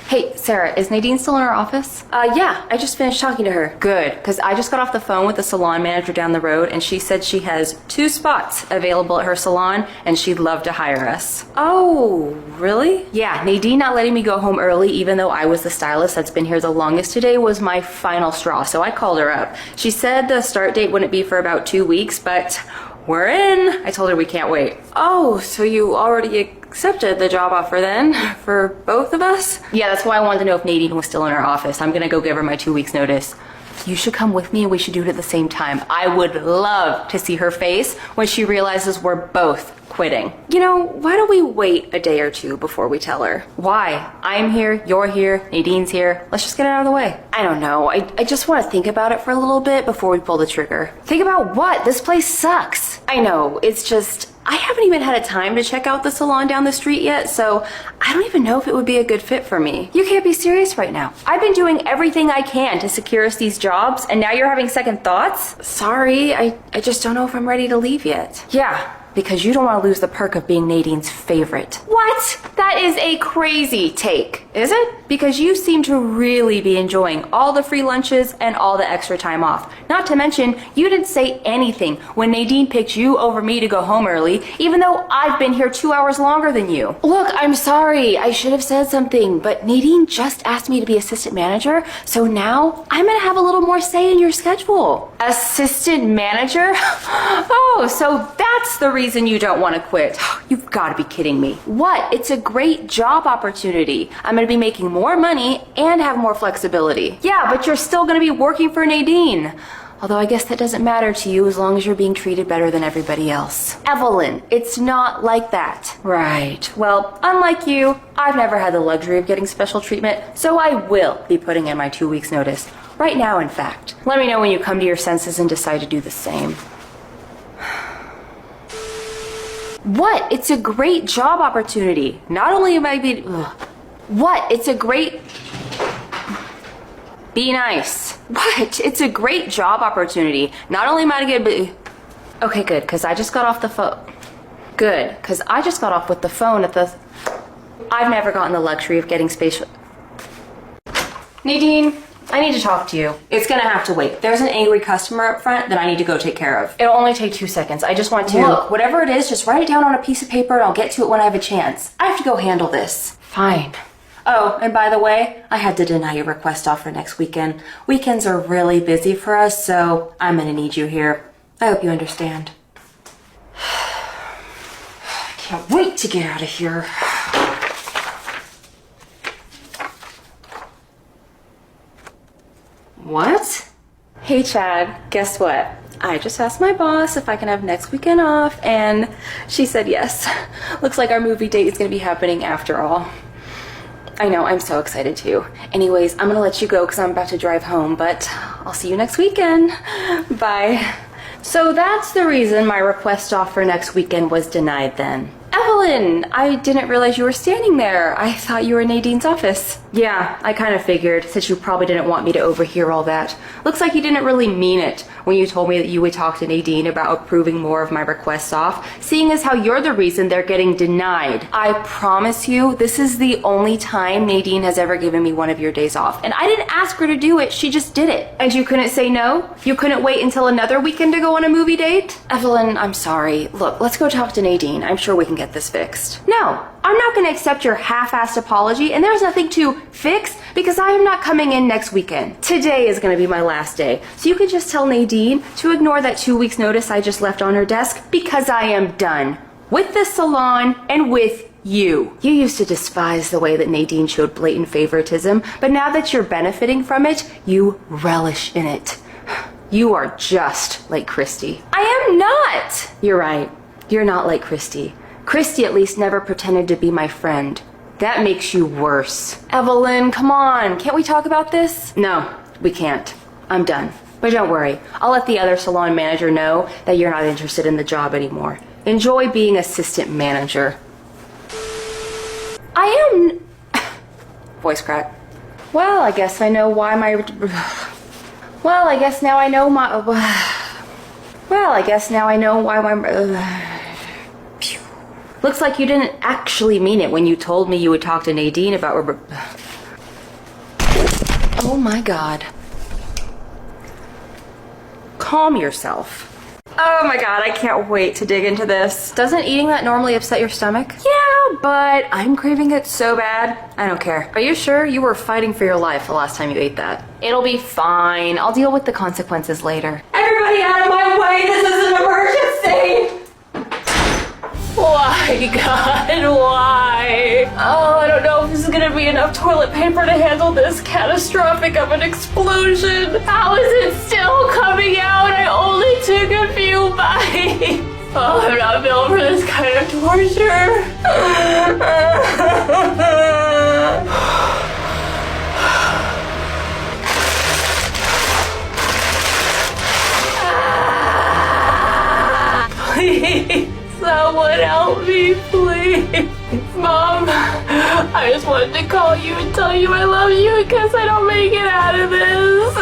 Hey, Sarah, is Nadine still in her office? Yeah, I just finished talking to her. Good, because I just got off the phone with the salon manager down the road, and she said she has 2 spots available at her salon, and she'd love to hire us. Oh, really? Yeah, Nadine not letting me go home early, even though I was the stylist that's been here the longest today, was my final straw, so I called her up. She said the start date wouldn't be for about 2 weeks, but we're in. I told her we can't wait. Oh, so you already accepted the job offer then, for both of us? Yeah, that's why I wanted to know if Nadine was still in her office. I'm gonna go give her my 2 weeks notice. You should come with me and we should do it at the same time. I would love to see her face when she realizes we're both quitting. You know, why don't we wait a day or two before we tell her? Why? I'm here, you're here, Nadine's here. Let's just get it out of the way. I don't know. I just want to think about it for a little bit before we pull the trigger. Think about what? This place sucks. I know, it's just, I haven't even had a time to check out the salon down the street yet, so I don't even know if it would be a good fit for me. You can't be serious right now. I've been doing everything I can to secure us these jobs, and now you're having second thoughts? Sorry, I just don't know if I'm ready to leave yet. Yeah, because you don't want to lose the perk of being Nadine's favorite. What? That is a crazy take. Is it? Because you seem to really be enjoying all the free lunches and all the extra time off. Not to mention, you didn't say anything when Nadine picked you over me to go home early, even though I've been here 2 hours longer than you. Look, I'm sorry. I should have said something, but Nadine just asked me to be assistant manager, so now I'm gonna have a little more say in your schedule. Assistant manager? Oh, so that's the reason you don't want to quit. You've got to be kidding me. What? It's a great job opportunity. I'm gonna be making more money and have more flexibility. Yeah, but you're still going to be working for Nadine. Although I guess that doesn't matter to you as long as you're being treated better than everybody else. Evelyn, it's not like that. Right. Well, unlike you, I've never had the luxury of getting special treatment, so I will be putting in my 2 weeks notice. Right now, in fact. Let me know when you come to your senses and decide to do the same. What? It's a great job opportunity. Not only am I being... What? It's a great... Be nice. What? It's a great job opportunity. Not only am I gonna... Okay, good, because I just got off the phone. Good, because I just got off with the phone at the... I've never gotten the luxury of getting spatial... Nadine, I need to talk to you. It's gonna have to wait. There's an angry customer up front that I need to go take care of. It'll only take 2 seconds. I just want to... Look, whatever it is, just write it down on a piece of paper and I'll get to it when I have a chance. I have to go handle this. Fine. Oh, and by the way, I had to deny your request off for next weekend. Weekends are really busy for us, so I'm gonna need you here. I hope you understand. I can't wait to get out of here. What? Hey, Chad, guess what? I just asked my boss if I can have next weekend off, and she said yes. Looks like our movie date is gonna be happening after all. I know, I'm so excited too. Anyways, I'm gonna let you go because I'm about to drive home, but I'll see you next weekend. Bye. So that's the reason my request off for next weekend was denied then. Evelyn, I didn't realize you were standing there. I thought you were in Nadine's office. Yeah, I kind of figured, since you probably didn't want me to overhear all that. Looks like you didn't really mean it when you told me that you would talk to Nadine about approving more of my requests off, seeing as how you're the reason they're getting denied. I promise you, this is the only time Nadine has ever given me one of your days off. And I didn't ask her to do it, she just did it. And you couldn't say no? You couldn't wait until another weekend to go on a movie date? Evelyn, I'm sorry. Look, let's go talk to Nadine. I'm sure we can get this fixed. No, I'm not going to accept your half-assed apology, and there's nothing to fix because I am not coming in next weekend. Today is going to be my last day, so you can just tell Nadine to ignore that 2 weeks notice I just left on her desk because I am done with the salon and with you. You used to despise the way that Nadine showed blatant favoritism, but now that you're benefiting from it, you relish in it. You are just like Christy. I am not! You're right. You're not like Christy. Christy at least never pretended to be my friend. That makes you worse. Evelyn, come on. Can't we talk about this? No, we can't. I'm done. But don't worry. I'll let the other salon manager know that you're not interested in the job anymore. Enjoy being assistant manager. I am... Voice crack. Well, I guess I know why my... Well, I guess now I know my... Well, I guess now I know why my... Looks like you didn't actually mean it when you told me you would talk to Nadine about... Oh my God. Calm yourself. Oh my God, I can't wait to dig into this. Doesn't eating that normally upset your stomach? Yeah, but I'm craving it so bad. I don't care. Are you sure? You were fighting for your life the last time you ate that. It'll be fine. I'll deal with the consequences later. Everybody out of my way! This is an emergency! Why, God, why? Oh, I don't know if this is gonna be enough toilet paper to handle this catastrophic of an explosion. How is it still coming out? I only took a few bites. Oh, I'm not built for this kind of torture. Please. Someone help me, please. Mom, I just wanted to call you and tell you I love you in case I don't make it out of this.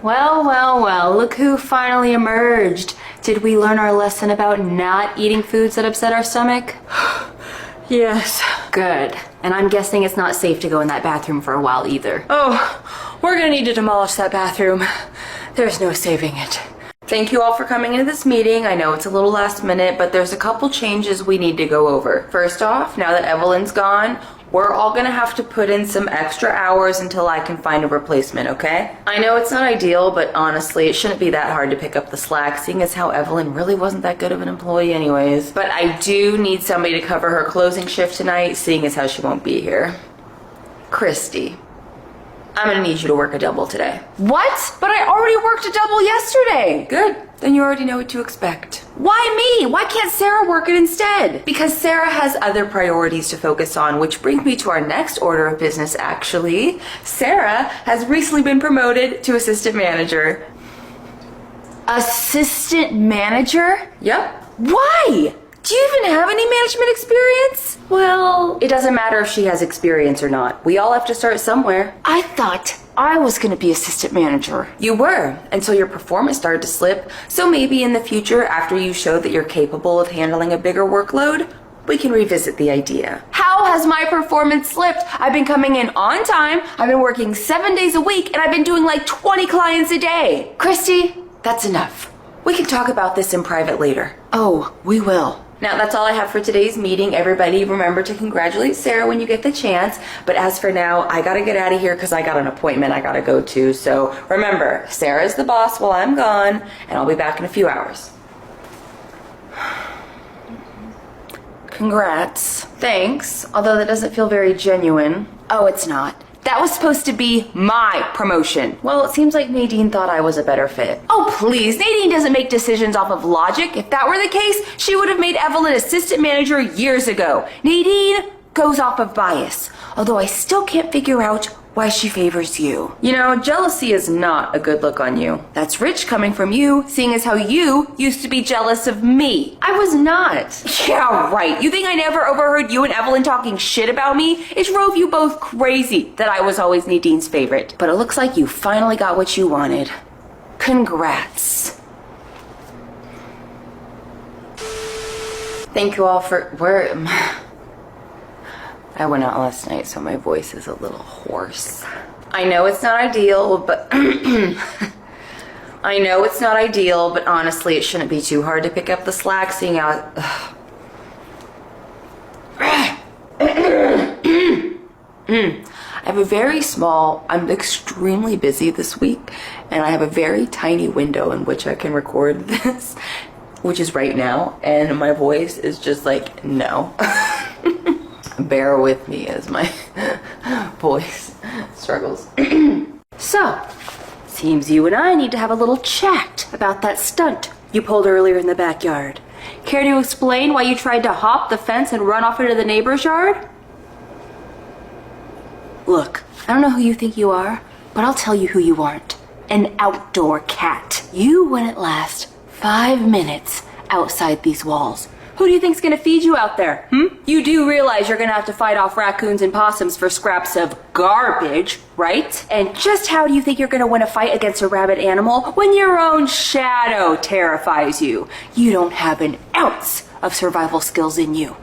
Well, look who finally emerged. Did we learn our lesson about not eating foods that upset our stomach? Yes. Good. And I'm guessing it's not safe to go in that bathroom for a while either. Oh, we're gonna need to demolish that bathroom. There's no saving it. Thank you all for coming into this meeting. I know it's a little last minute, but there's a couple changes we need to go over. First off, now that Evelyn's gone, we're all gonna have to put in some extra hours until I can find a replacement, okay? I know it's not ideal, but honestly, it shouldn't be that hard to pick up the slack, seeing as how Evelyn really wasn't that good of an employee anyways. But I do need somebody to cover her closing shift tonight, seeing as how she won't be here. Christy, I'm gonna need you to work a double today. What? But I already worked a double yesterday. Good. Then you already know what to expect. Why me? Why can't Sarah work it instead? Because Sarah has other priorities to focus on, which brings me to our next order of business, actually. Sarah has recently been promoted to assistant manager. Assistant manager? Yep. Why? Do you even have any management experience? Well, it doesn't matter if she has experience or not. We all have to start somewhere. I thought I was gonna be assistant manager. You were, until your performance started to slip. So maybe in the future, after you show that you're capable of handling a bigger workload, we can revisit the idea. How has my performance slipped? I've been coming in on time, I've been working 7 days a week, and I've been doing like 20 clients a day. Christy, that's enough. We can talk about this in private later. Oh, we will. Now, that's all I have for today's meeting. Everybody remember to congratulate Sarah when you get the chance. But as for now, I gotta get out of here because I got an appointment I gotta go to. So remember, Sarah's the boss while I'm gone, and I'll be back in a few hours. Congrats. Thanks, although that doesn't feel very genuine. Oh, it's not. That was supposed to be my promotion. Well, it seems like Nadine thought I was a better fit. Oh, please. Nadine doesn't make decisions off of logic. If that were the case, she would have made Evelyn assistant manager years ago. Nadine goes off of bias, although I still can't figure out why she favors you. You know, jealousy is not a good look on you. That's rich coming from you, seeing as how you used to be jealous of me. I was not. Yeah, right. You think I never overheard you and Evelyn talking shit about me? It drove you both crazy that I was always Nadine's favorite. But it looks like you finally got what you wanted. Congrats. Thank you all for... I went out last night, so my voice is a little hoarse. I know it's not ideal, but... I know it's not ideal, but honestly, it shouldn't be too hard to pick up the slack, seeing how... I have a very small... I'm extremely busy this week, and I have a very tiny window in which I can record this, which is right now, and my voice is just like, no. Bear with me as my voice struggles. So, seems you and I need to have a little chat about that stunt you pulled earlier in the backyard. Care to explain why you tried to hop the fence and run off into the neighbor's yard? Look, I don't know who you think you are, but I'll tell you who you aren't. An outdoor cat. You wouldn't last 5 minutes outside these walls. Who do you think's gonna feed you out there? You do realize you're gonna have to fight off raccoons and possums for scraps of garbage, right? And just how do you think you're gonna win a fight against a rabid animal when your own shadow terrifies you? You don't have an ounce of survival skills in you.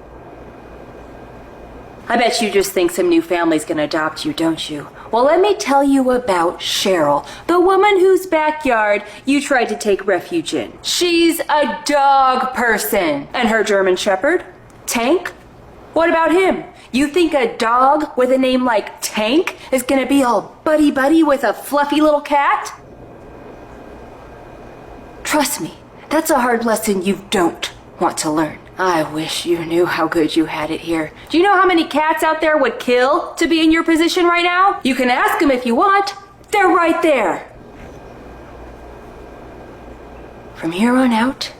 I bet you just think some new family's gonna adopt you, don't you? Well, let me tell you about Cheryl, the woman whose backyard you tried to take refuge in. She's a dog person. And her German Shepherd, Tank? What about him? You think a dog with a name like Tank is gonna be all buddy-buddy with a fluffy little cat? Trust me, that's a hard lesson you don't want to learn. I wish you knew how good you had it here. Do you know how many cats out there would kill to be in your position right now? You can ask them if you want. They're right there. From here on out,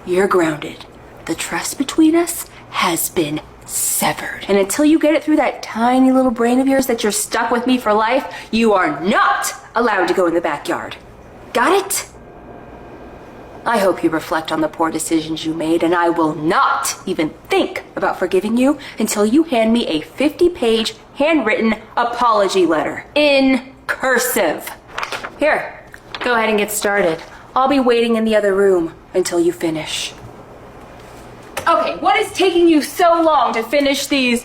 you're grounded. The trust between us has been severed. And until you get it through that tiny little brain of yours that you're stuck with me for life, you are not allowed to go in the backyard. Got it? I hope you reflect on the poor decisions you made, and I will not even think about forgiving you until you hand me a 50-page handwritten apology letter in cursive. Here, go ahead and get started. I'll be waiting in the other room until you finish. Okay, what is taking you so long to finish these?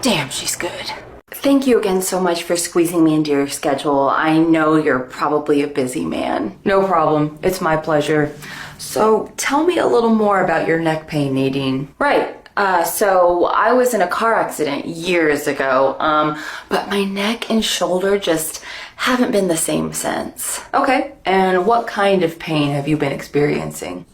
Damn, she's good. Thank you again so much for squeezing me into your schedule. I know you're probably a busy man. No problem. It's my pleasure. So tell me a little more about your neck pain, Nadine. Right. So I was in a car accident years ago, but my neck and shoulder just haven't been the same since. Okay. And what kind of pain have you been experiencing?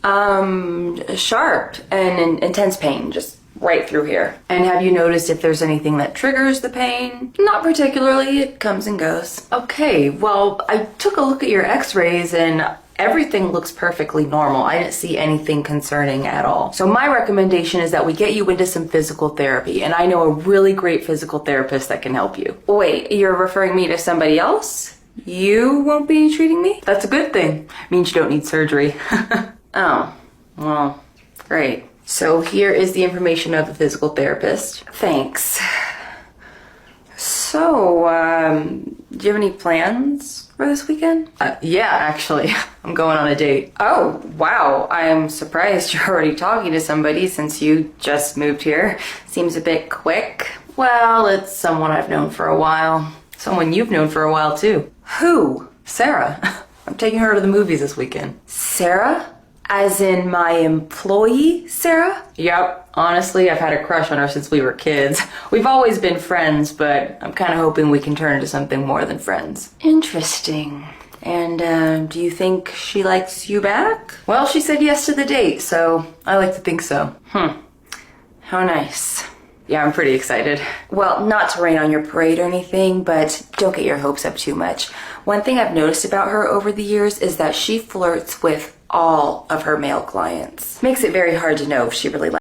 Sharp and intense pain, just right through here. And have you noticed if there's anything that triggers the pain? Not particularly, it comes and goes. Okay, well, I took a look at your x-rays and everything looks perfectly normal. I didn't see anything concerning at all. So my recommendation is that we get you into some physical therapy, and I know a really great physical therapist that can help you. Wait, you're referring me to somebody else? You won't be treating me? That's a good thing. It means you don't need surgery. Oh, well, great. So here is the information of the physical therapist. Thanks. So, do you have any plans for this weekend? Yeah, actually. I'm going on a date. Oh, wow. I'm surprised you're already talking to somebody since you just moved here. Seems a bit quick. Well, it's someone I've known for a while. Someone you've known for a while, too. Who? Sarah. I'm taking her to the movies this weekend. Sarah? As in my employee, Sarah? Yep. Honestly, I've had a crush on her since we were kids. We've always been friends, but I'm kind of hoping we can turn into something more than friends. Interesting. And do you think she likes you back? Well, she said yes to the date, so I like to think so. How nice. Yeah, I'm pretty excited. Well, not to rain on your parade or anything, but don't get your hopes up too much. One thing I've noticed about her over the years is that she flirts with all of her male clients. Makes it very hard to know if she really likes